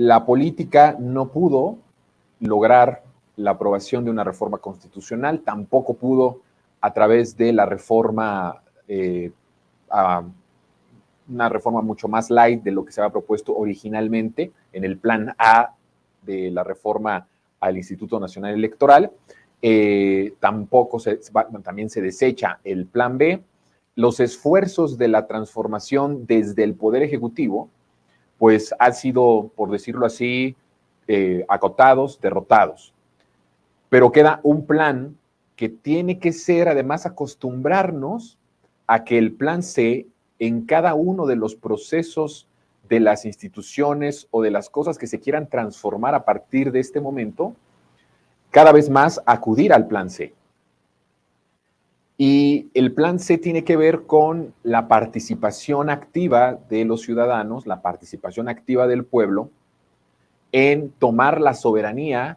la política no pudo lograr la aprobación de una reforma constitucional, tampoco pudo a través de la reforma, una reforma mucho más light de lo que se había propuesto originalmente en el plan A de la reforma al Instituto Nacional Electoral. También se desecha el plan B. Los esfuerzos de la transformación desde el Poder Ejecutivo, pues han sido, por decirlo así, acotados, derrotados. Pero queda un plan que tiene que ser, además, acostumbrarnos a que el plan C, en cada uno de los procesos de las instituciones o de las cosas que se quieran transformar a partir de este momento, cada vez más acudir al plan C. Y el plan C tiene que ver con la participación activa de los ciudadanos, la participación activa del pueblo en tomar la soberanía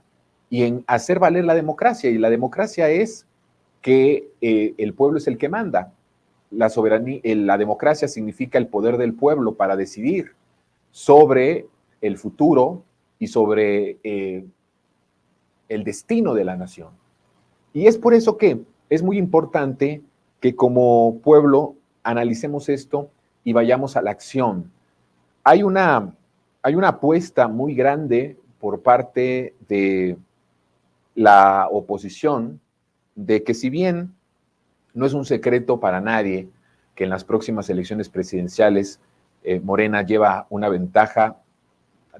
y en hacer valer la democracia. Y la democracia es que el pueblo es el que manda. La soberanía, la democracia significa el poder del pueblo para decidir sobre el futuro y sobre el destino de la nación. Y es por eso que es muy importante que como pueblo analicemos esto y vayamos a la acción. Hay una apuesta muy grande por parte de la oposición de que, si bien no es un secreto para nadie que en las próximas elecciones presidenciales Morena lleva una ventaja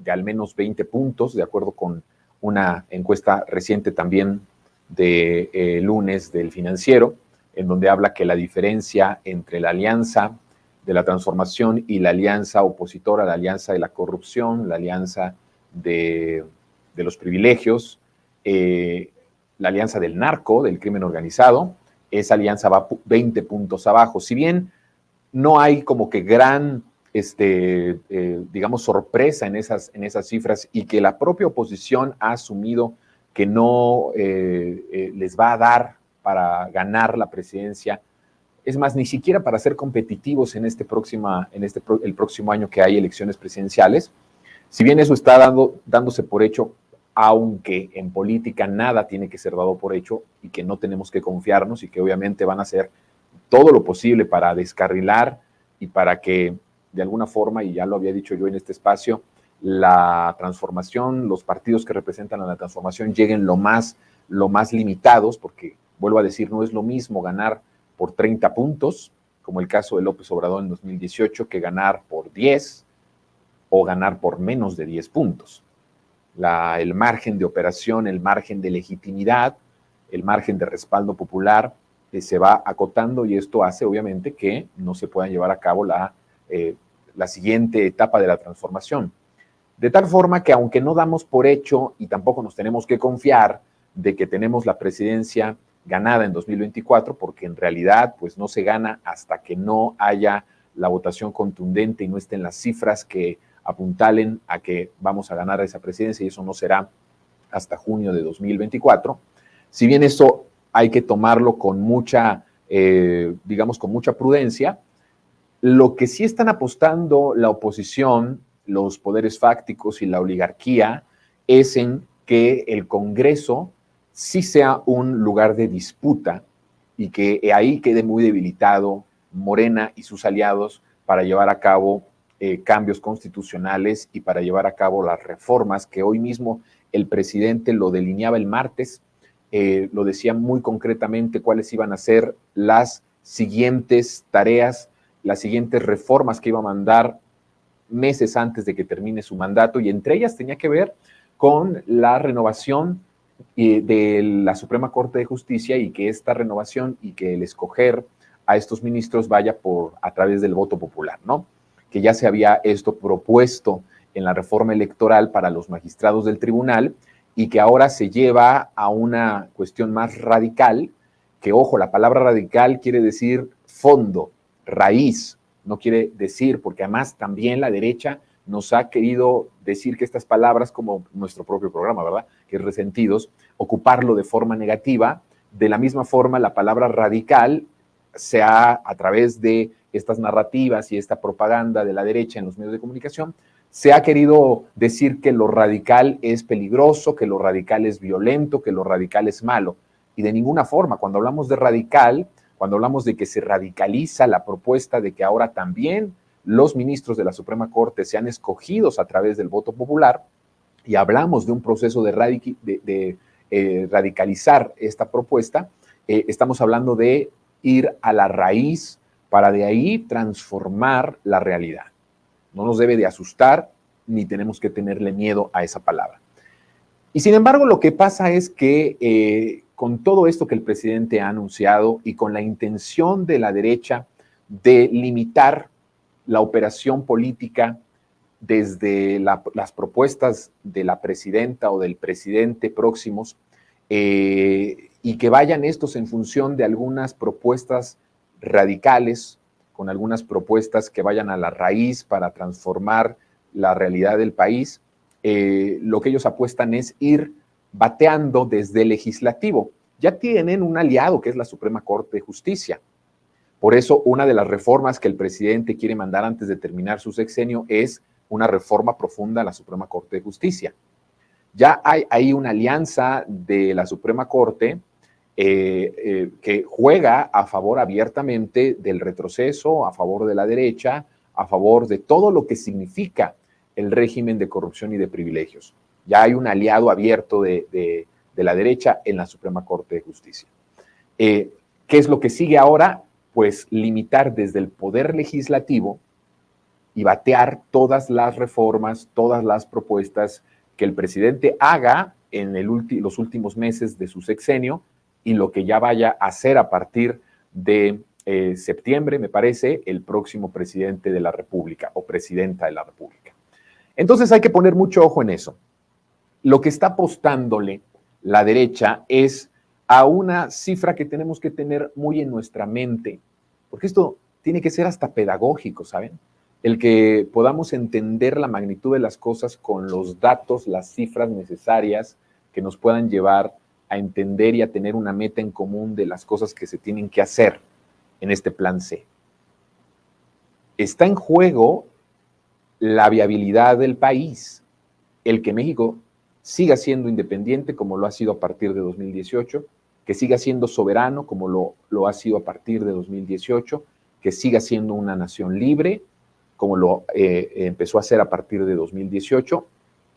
de al menos 20 puntos, de acuerdo con una encuesta reciente también de lunes del Financiero, en donde habla que la diferencia entre la alianza de la transformación y la alianza opositora, la alianza de la corrupción, la alianza de los privilegios, la alianza del narco, del crimen organizado, esa alianza va 20 puntos abajo. Si bien no hay como que gran, digamos, sorpresa en esas cifras, y que la propia oposición ha asumido que no les va a dar para ganar la presidencia, es más, ni siquiera para ser competitivos en el próximo año que hay elecciones presidenciales. Si bien eso está dándose por hecho, aunque en política nada tiene que ser dado por hecho y que no tenemos que confiarnos y que obviamente van a hacer todo lo posible para descarrilar y para que de alguna forma, y ya lo había dicho yo en este espacio, la transformación, los partidos que representan a la transformación lleguen lo más limitados, porque vuelvo a decir, no es lo mismo ganar por 30 puntos, como el caso de López Obrador en 2018, que ganar por 10 o ganar por menos de 10 puntos. El margen de operación, el margen de legitimidad, el margen de respaldo popular se va acotando, y esto hace obviamente que no se pueda llevar a cabo la siguiente etapa de la transformación. De tal forma que, aunque no damos por hecho y tampoco nos tenemos que confiar de que tenemos la presidencia ganada en 2024, porque en realidad pues no se gana hasta que no haya la votación contundente y no estén las cifras que apuntalen a que vamos a ganar esa presidencia, y eso no será hasta junio de 2024. Si bien eso hay que tomarlo con mucha, digamos, con mucha prudencia, lo que sí están apostando la oposición, los poderes fácticos y la oligarquía, es en que el Congreso sí sea un lugar de disputa y que ahí quede muy debilitado Morena y sus aliados para llevar a cabo cambios constitucionales y para llevar a cabo las reformas que hoy mismo el presidente lo delineaba el martes, lo decía muy concretamente cuáles iban a ser las siguientes tareas, las siguientes reformas que iba a mandar meses antes de que termine su mandato, y entre ellas tenía que ver con la renovación de la Suprema Corte de Justicia, y que esta renovación y que el escoger a estos ministros vaya a través del voto popular, ¿no? Que ya se había esto propuesto en la reforma electoral para los magistrados del tribunal, y que ahora se lleva a una cuestión más radical, que, ojo, la palabra radical quiere decir fondo, raíz, no quiere decir, porque además también la derecha nos ha querido decir que estas palabras, como nuestro propio programa, ¿verdad?, que es resentidos, ocuparlo de forma negativa. De la misma forma, la palabra radical a través de estas narrativas y esta propaganda de la derecha en los medios de comunicación, Se ha querido decir que lo radical es peligroso, que lo radical es violento, que lo radical es malo. Y de ninguna forma, cuando hablamos de radical, cuando hablamos de que se radicaliza la propuesta de que ahora también los ministros de la Suprema Corte sean escogidos a través del voto popular, y hablamos de un proceso de radicalizar esta propuesta, estamos hablando de ir a la raíz para de ahí transformar la realidad. No nos debe de asustar ni tenemos que tenerle miedo a esa palabra. Y sin embargo, lo que pasa es que con todo esto que el presidente ha anunciado y con la intención de la derecha de limitar la operación política desde las propuestas de la presidenta o del presidente próximos, y que vayan estos en función de algunas propuestas radicales, con algunas propuestas que vayan a la raíz para transformar la realidad del país, lo que ellos apuestan es ir bateando desde el legislativo. Ya tienen un aliado que es la Suprema Corte de Justicia. Por eso, una de las reformas que el presidente quiere mandar antes de terminar su sexenio es una reforma profunda a la Suprema Corte de Justicia. Ya hay ahí una alianza de la Suprema Corte que juega a favor abiertamente del retroceso, a favor de la derecha, a favor de todo lo que significa el régimen de corrupción y de privilegios. Ya hay un aliado abierto de la derecha en la Suprema Corte de Justicia. ¿Qué es lo que sigue ahora? Pues limitar desde el poder legislativo y batear todas las reformas, todas las propuestas que el presidente haga en los últimos meses de su sexenio y lo que ya vaya a hacer a partir de septiembre, me parece, el próximo presidente de la República o presidenta de la República. Entonces hay que poner mucho ojo en eso. Lo que está apostándole la derecha es a una cifra que tenemos que tener muy en nuestra mente, porque esto tiene que ser hasta pedagógico, ¿saben? El que podamos entender la magnitud de las cosas con los datos, las cifras necesarias que nos puedan llevar a entender y a tener una meta en común de las cosas que se tienen que hacer en este plan C. Está en juego la viabilidad del país, el que México siga siendo independiente como lo ha sido a partir de 2018, que siga siendo soberano como lo ha sido a partir de 2018, que siga siendo una nación libre como lo empezó a hacer a partir de 2018,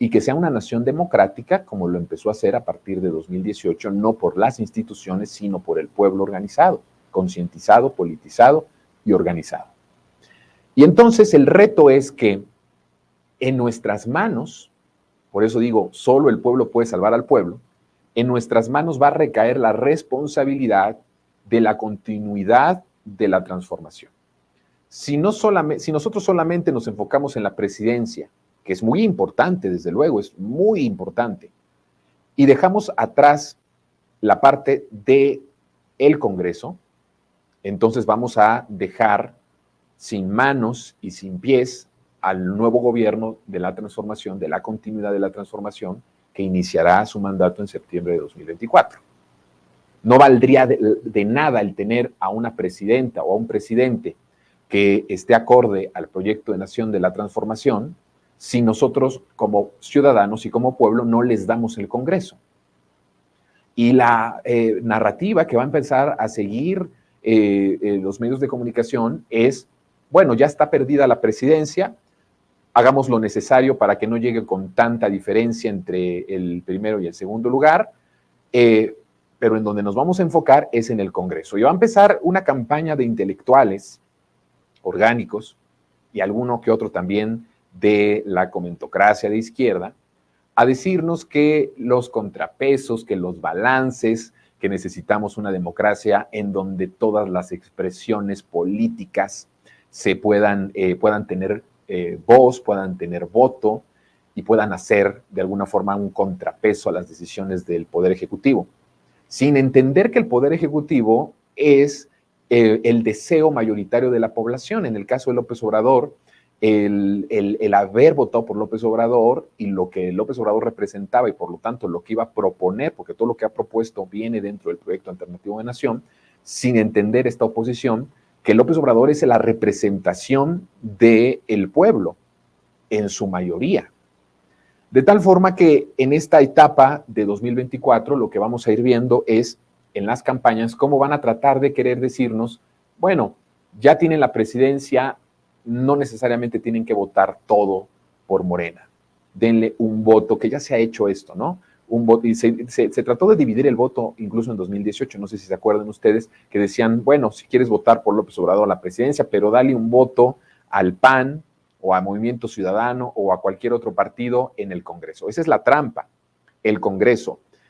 y que sea una nación democrática como lo empezó a hacer a partir de 2018, no por las instituciones, sino por el pueblo organizado, concientizado, politizado y organizado. Y entonces el reto es que en nuestras manos, por eso digo, solo el pueblo puede salvar al pueblo, en nuestras manos va a recaer la responsabilidad de la continuidad de la transformación. Si nosotros solamente nos enfocamos en la presidencia, que es muy importante, desde luego, es muy importante, y dejamos atrás la parte del Congreso, entonces vamos a dejar sin manos y sin pies al nuevo gobierno de la transformación, de la continuidad de la transformación, que iniciará su mandato en septiembre de 2024. No valdría de nada el tener a una presidenta o a un presidente que esté acorde al proyecto de nación de la transformación si nosotros como ciudadanos y como pueblo no les damos el Congreso. Y la narrativa que va a empezar a seguir los medios de comunicación es, bueno, ya está perdida la presidencia, hagamos lo necesario para que no llegue con tanta diferencia entre el primero y el segundo lugar, pero en donde nos vamos a enfocar es en el Congreso. Y va a empezar una campaña de intelectuales orgánicos y alguno que otro también de la comentocracia de izquierda, a decirnos que los contrapesos, que los balances, que necesitamos una democracia en donde todas las expresiones políticas se puedan tener voz, puedan tener voto y puedan hacer de alguna forma un contrapeso a las decisiones del Poder Ejecutivo, sin entender que el Poder Ejecutivo es el deseo mayoritario de la población. En el caso de López Obrador, el haber votado por López Obrador y lo que López Obrador representaba y por lo tanto lo que iba a proponer, porque todo lo que ha propuesto viene dentro del proyecto alternativo de nación, sin entender esta oposición, que López Obrador es la representación del pueblo en su mayoría. De tal forma que en esta etapa de 2024 lo que vamos a ir viendo es en las campañas cómo van a tratar de querer decirnos, bueno, ya tienen la presidencia, no necesariamente tienen que votar todo por Morena. Denle un voto, que ya se ha hecho esto, ¿no? Un voto, y se trató de dividir el voto incluso en 2018, no sé si se acuerdan ustedes, que decían, bueno, si quieres votar por López Obrador a la presidencia, pero dale un voto al PAN, o a Movimiento Ciudadano o a cualquier otro partido en el Congreso. Esa es la trampa, el Congreso.